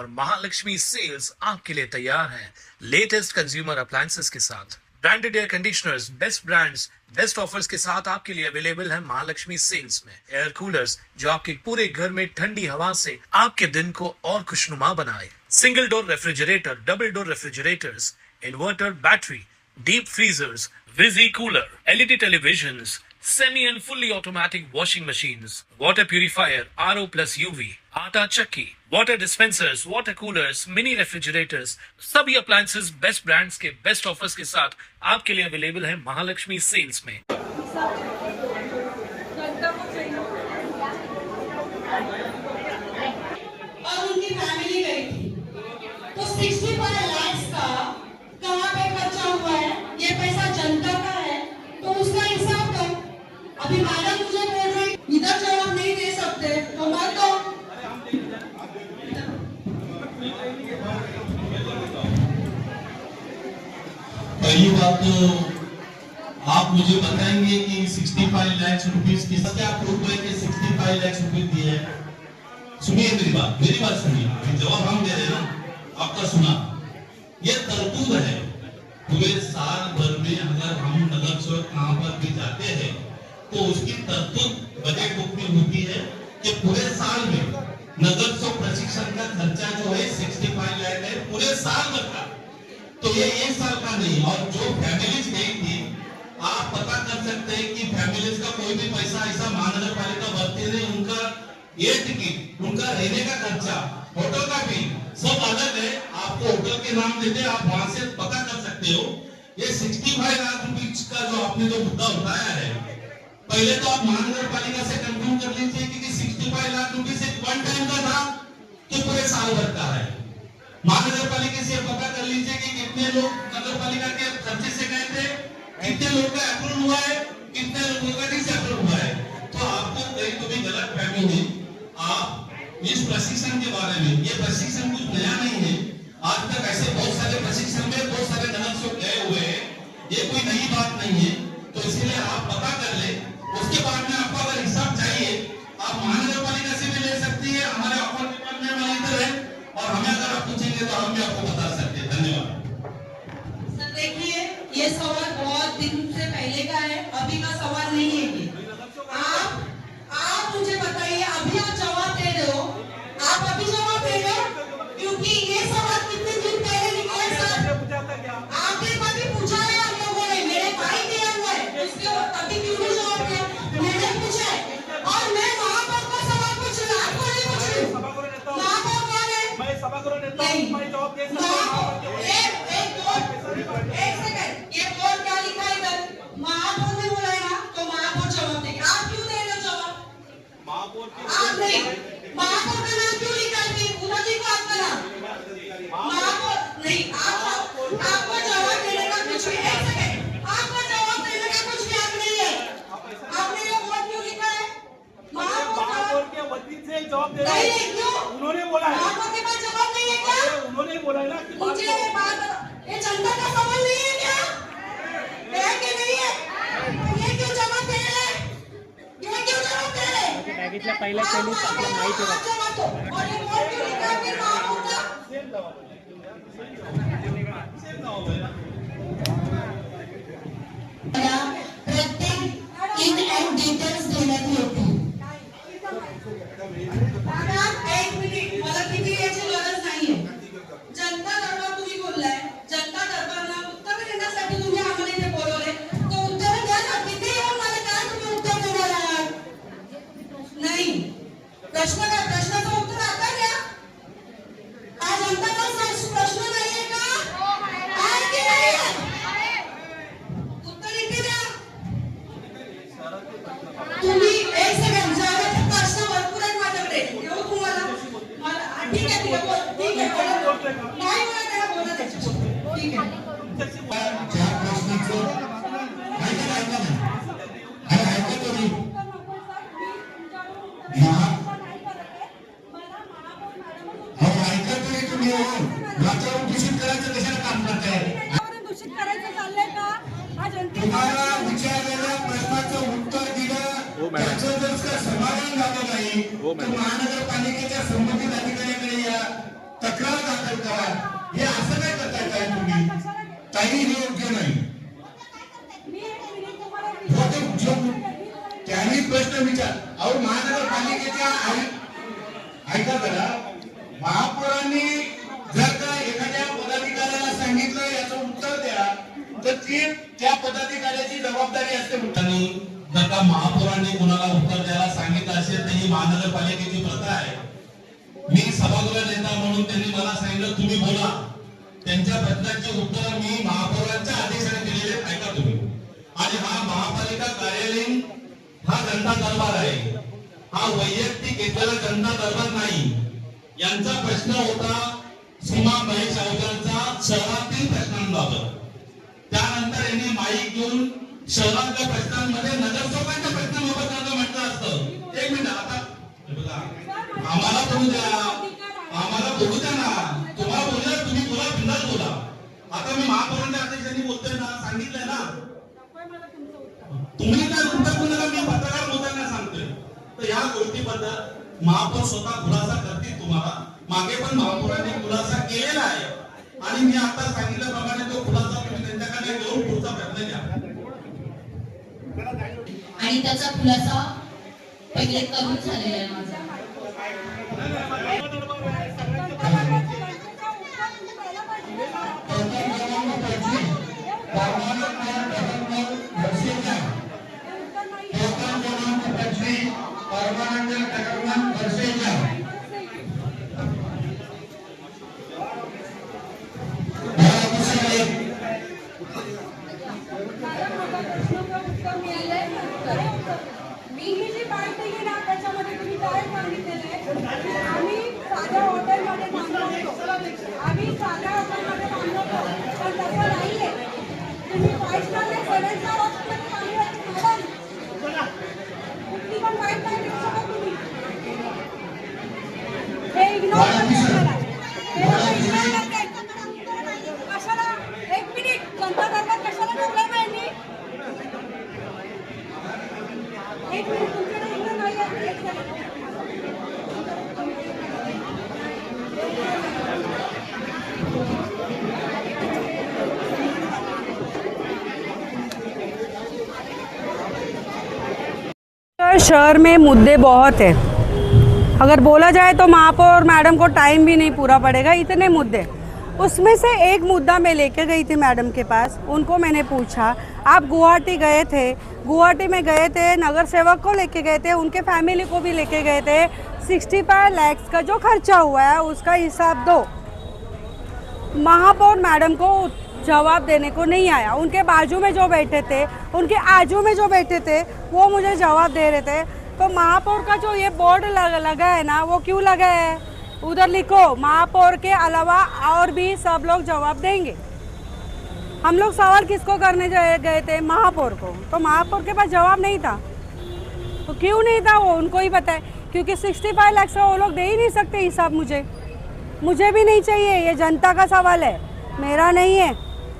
और महालक्ष्मी सेल्स आपके लिए तैयार है लेटेस्ट कंज्यूमर अप्लायंसेस के साथ। Branded air conditioners, best brands, best offers के साथ आपके लिए अवेलेबल है महालक्ष्मी सेल्स में। एयर कूलर्स जो आपके पूरे घर में ठंडी हवा से आपके दिन को और खुशनुमा बनाए। Single door refrigerator, double door refrigerators, inverter battery, deep freezers, विजी cooler, LED televisions, semi and fully automatic washing machines, water purifier, RO plus UV, आटा चक्की, water dispensers, water coolers, mini refrigerators, सभी appliances बेस्ट ब्रांड्स के best offers के साथ आपके लिए available है Mahalakshmi sales में। और उनकी फैमिली गई थी तो 65 लाख का कहाँ पे खर्चा हुआ है, ये पैसा जनता का है तो उसका हिसाब कर। अभी मैडम मुझे बोल रही इधर जवाब नहीं दे सकते तो मत दो। पहली बात तो आप मुझे बताएंगे कि 65 लाख रुपीस किसके आप प्रूफ है कि 65 लाख रुपए दिए हैं? सुनिए मेरी बात सुनिए, जवाब हम दे रहे हैं ना, आपका सुना। ये तरतूब है पूरे साल भर में अगर हम नगर सेवक कहां पर भी जाते हैं तो उसकी तरतूब बजट बुक में होती है कि पूरे साल में नगर सेवक प्रशिक्षण का खर्चा जो है 65 लाख है पूरे साल भर का। तो ये एक साल का नहीं। और जो फैमिलीज गई थी आप पता कर सकते हैं कि फैमिलीज का कोई भी पैसा ऐसा महानगर पालिका भरती नहीं। उनका ये टिकट, उनका रहने का खर्चा, होटल का भी सब अलग है। आपको होटल के नाम देते आप वहां से पता कर सकते हो। ये 65 लाख रुपए का जो आपने जो मुद्दा उठाया है, पहले तो आप महानगर पालिका से कंफर्म कर लीजिए कि 65 लाख रुपए से वन टाइम का था कि पूरे साल भर का है। महानगर पालिका से पता कर लीजिए कि कितने लोग नगर पालिका के खर्चे से गए थे, कितने लोग का अप्रूव हुआ है, कितने लोगों का डिसअप्रूव हुआ है। तो आपको कहीं तो भी गलत फहमी है। आप इस प्रशिक्षण के बारे में, ये प्रशिक्षण कुछ नया नहीं है। आज तक ऐसे बहुत सारे प्रशिक्षण में बहुत सारे नगर सेवक गए हुए हैं, ये कोई नई बात नहीं है। तो इसलिए आप पता कर ले, उसके बाद में आपको अगर हिसाब चाहिए आप महानगर पालिका से भी ले सकती है, हमारे अकाउंट डिपार्टमेंट में इधर है, और हमें अगर आप पूछेंगे तो हम भी आपको बता सकते हैं। धन्यवाद। सर देखिए, ये सवाल बहुत दिन से पहले का है, अभी का सवाल नहीं है ये। आप मुझे बताइए, अभी आप जवाब दे रहे हो, आप अभी जवाब दे रहे हो क्योंकि ये सवाल कितने दिन पहले निकला सर? आपने कभी पूछा है? हम लोगों ने, मेरे भाई दिया हुआ है, उसके अभी क्यों नहीं जवाब दिया? मैंने पूछा है और मैं महापौर को सवाल पूछ रही हूँ, आपको नहीं पूछ रही हूँ। महापौर कौन है? मैं सभागृह नेता हूं, मैं जवाब दे सकता हूं। एक सेकंड, ये बोर्ड क्या लिखा है इधर? महापौर ने बोला है ना, तो महापौर जवाब देंगे। आप क्यों दे रहे हो जवाब? आप नहीं, महापौर का नाम क्यों लिखा है? उधर जी को आपका नाम महापौर नहीं। आपको जवाब देने का कुछ भी, एक सेकंड, आपको जवाब देने का कुछ भी हक नहीं है। आपने ये बोर्ड क्यों लिखा है? महापौर के वतीन से जवाब दे रहे हैं। नहीं, क्यों? उन्होंने बोला है। महापौर के पास जवाब नहीं है क्या? उन्होंने बोला है ना कि मुझे ये बात, ये जनता का सवाल नहीं है क्या? है कि नहीं है? ये क्यों जवाब दे रहे हैं? ये क्यों जवाब दे रहे हैं? बॅगेतल्या पहिल्या पेनीत आपल्याला माहिती होतं। और ये बोर्ड क्यों लिखा है फिर महापौर का? प्रत्येक इन एंड डिटेल्स देण्यात येते। एक मिनिट, मला किती याची गरज नाहीये। जनता दरबार तुम्ही बोललाय, जनता दरबारला उत्तर देण्यासाठी तुम्ही आम्हाला इथे बोलवले, तो उत्तर द्या ना। तिथे येऊन मला काय तुम्ही उत्तर देणार आहात? नाही, प्रश्नाचं उत्तर आता द्या। हा जनताचा प्रश्न नाहीये का? आहे की नाही? उत्तर इथे द्या तुम्ही। एक सेकंड, जाण्याचे प्रश्न भरपूर आहेत माझ्याकडे, येऊ तुम्हाला? मला ठीक आहे, ठीक आहे, ठीक आहे, नाही मला त्याला बोला त्याच्याशी, ठीक आहे। ज्या प्रश्नाचं ऐका तुम्ही ऐका तरी तुम्ही वातावरण दूषित करायचं कशाला काम करताय? दूषित करायचं चाललंय का? हा तुम्हाला विचारलेल्या प्रश्नाचं उत्तर दिलं, त्याचं जर समाधान झालं नाही तर महानगरपालिकेच्या संबंधित अधिकाऱ्याकडे या, तक्रार दाखल करा, हे असं काय करताय काय तुम्ही? काही हे योग्य नाही. त्यांनी प्रश्न विचार. अहो महानगरपालिकेच्या ऐका जरा, महापौरांनी जर का एखाद्या पदाधिकाऱ्याला सांगितलं याचं उत्तर द्या, तर ती त्या पदाधिकाऱ्याची जबाबदारी असते. जर का महापौरांनी कोणाला उत्तर द्यायला सांगितलं असेल तर ही महानगरपालिकेची प्रथा आहे. मी सभागृह नेता म्हणून त्यांनी मला सांगितलं तुम्ही बोला. त्यांच्या प्रश्नाचे उत्तर मी महापौरांच्या आदेशाने दिलेले. ऐका तुम्ही. आणि हा महापालिका कार्यालयीन हा जनता दरबार आहे. हा वैयक्तिक घेतलेला जनता दरबार नाही. यांचा प्रश्न होता सीमा महेश अवघडचा शहरातील प्रश्नांबाबत. त्यानंतर यांनी माईक घेऊन शहरातल्या प्रश्नांमध्ये नगरसेवकांच्या प्रश्नांबाबत म्हटलं असतं. एक मिनिट, आता आम्हाला बोलू द्या, आम्हाला बोलू द्या ना. तुम्हाला बोलल्या तुम्ही बोला, बिंदास बोला. आता मी महापौरांच्या अध्यक्षांनी बोलतोय ना, सांगितलंय ना. तुम्ही काय तुमच्या कोणाला मी पत्रकार बोलताना सांगतोय. तर या गोष्टीबद्दल महापौर स्वतः खुलासा करतील तुम्हाला. मागे पण महापौरांनी खुलासा केलेला आहे आणि मी आता सांगितल्याप्रमाणे तो खुलासा तुम्ही त्यांच्याकडे घेऊन पुढचा प्रयत्न घ्या. आणि त्याचा खुलासा पहिले करून झालेला आहे माझा. मी ही जी बाईट दिली ना त्याच्यामध्ये तुम्ही काय सांगितलेलं आहे, आम्ही साध्या हॉटेलमध्ये थांबवतो, आम्ही साध्या हॉटेलमध्ये थांबवतो, पण तसं नाहीये. तुम्ही 5 स्टार ने 7 स्टार हॉटेलमध्ये थांबवतो. कुठली पण बाईट नाही देऊ शकत तुम्ही. हे इग्नोर करतात. कशाला 1 मिनिट जनता दरबार कशाला ठेवलाय बाईंनी? एक मिनिट तुमच्याकडे इकडे नाही आहे. एक सेकंड. शहर में मुद्दे बहुत है. अगर बोला जाए तो महापौर मैडम को टाइम भी नहीं पूरा पड़ेगा, इतने मुद्दे. उसमें से एक मुद्दा मैं लेके गई थी मैडम के पास. उनको मैंने पूछा, आप गुवाहाटी गए थे, गुवाहाटी में गए थे, नगर सेवक को लेके गए थे, उनके फैमिली को भी लेके गए थे. 65 लाख का जो खर्चा हुआ है उसका हिसाब दो. महापौर मैडम को जवाब देने को नहीं आया. उनके बाजू में जो बैठे थे, उनके आजू में जो बैठे थे, वो मुझे जवाब दे रहे थे. तो महापौर का जो ये बोर्ड लगा है ना, वो क्यों लगा है? उधर लिखो महापौर के अलावा और भी सब लोग जवाब देंगे. हम लोग सवाल किसको करने गए थे? महापौर को. तो महापौर के पास जवाब नहीं था. तो क्यों नहीं था वो उनको ही पता है. क्योंकि 65 लाख से वो लोग दे ही नहीं सकते हिसाब. मुझे भी नहीं चाहिए. ये जनता का सवाल है, मेरा नहीं है.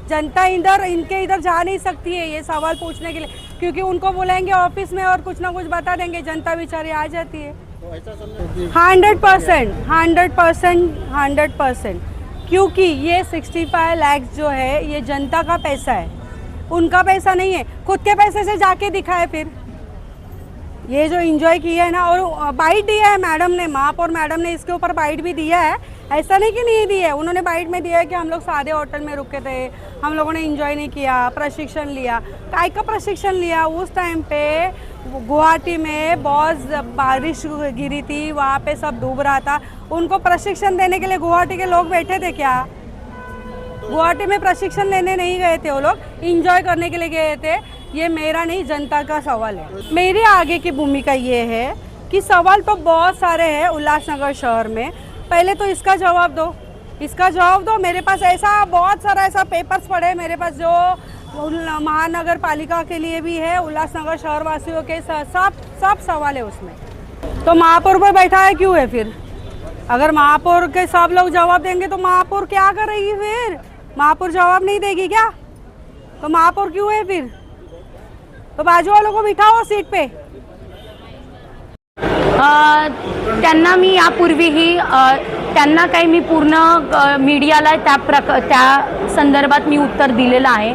जनता इनके इधर जा नहीं सकती है ये सवाल पूछने के लिए, क्योंकि उनको बुलाएंगे ऑफिस में और कुछ ना कुछ बता देंगे. जनता बेचारी आ जाती है. 100%. क्योंकि ये 65 लाख जो है ये जनता का पैसा है, उनका पैसा नहीं है. खुद के पैसे से जाके दिखाए. फिर ये जो एंजॉय किया है ना, और बाइट दिया है मैडम ने, महापौर मैडम ने इसके ऊपर बाइट भी दिया है. ऐसा नहीं कि नहीं दिया है, उन्होंने बाइट में दिया है कि हम लोग सादे होटल में रुके थे, हम लोगों ने एंजॉय नहीं किया, प्रशिक्षण लिया. काय का प्रशिक्षण लिया? उस टाइम पे गुवाहाटी में बहुत बारिश गिरी थी, वहाँ पे सब डूब रहा था. उनको प्रशिक्षण देने के लिए गुवाहाटी के लोग बैठे थे क्या? गुवाहाटी में प्रशिक्षण लेने नहीं गए थे वो लोग, एंजॉय करने के लिए गए थे. ये मेरा नहीं, जनता का सवाल है. मेरे आगे की भूमिका ये है कि सवाल तो बहुत सारे हैं उल्लासनगर शहर में. पहले तो इसका जवाब दो. मेरे पास ऐसा बहुत सारा ऐसा पेपर्स पड़े हैं मेरे पास, जो महानगर पालिका के लिए भी है, उल्लासनगर शहर वासियों के सब सवाल है उसमें. तो महापौर पर बैठा है क्यों है फिर? अगर महापौर के सब लोग जवाब देंगे तो महापौर क्या करेगी फिर? महापौर जवाब नहीं देगी क्या? तो महापौर क्यों है फिर? तो बाजू वालों को बिठाओ सीट पे. त्यांना मी यापूर्वीही त्यांना काही मी पूर्ण मीडियाला त्या संदर्भात मी उत्तर दिलेलं आहे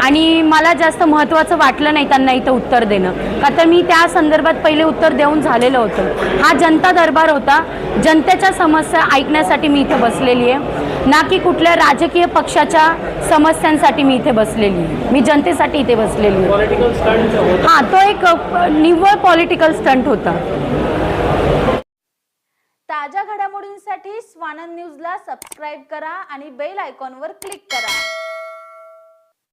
आणि मला जास्त महत्त्वाचं वाटलं नाही त्यांना इथं उत्तर देणं, का तर मी त्या संदर्भात पहिले उत्तर देऊन झालेलं होतं. हा जनता दरबार होता, जनतेच्या समस्या ऐकण्यासाठी मी इथे बसलेली आहे, ना की कुठल्या राजकीय पक्षाच्या समस्यांसाठी मी इथे बसलेली आहे. मी जनतेसाठी इथे बसलेली आहे. पॉलिटिकल स्टंट हां, तो एक निव्वळ पॉलिटिकल स्टंट होता. ताज्या घडामोडींसाठी स्वानंद न्यूजला सबस्क्राईब करा आणि बेल आयकॉनवर क्लिक करा.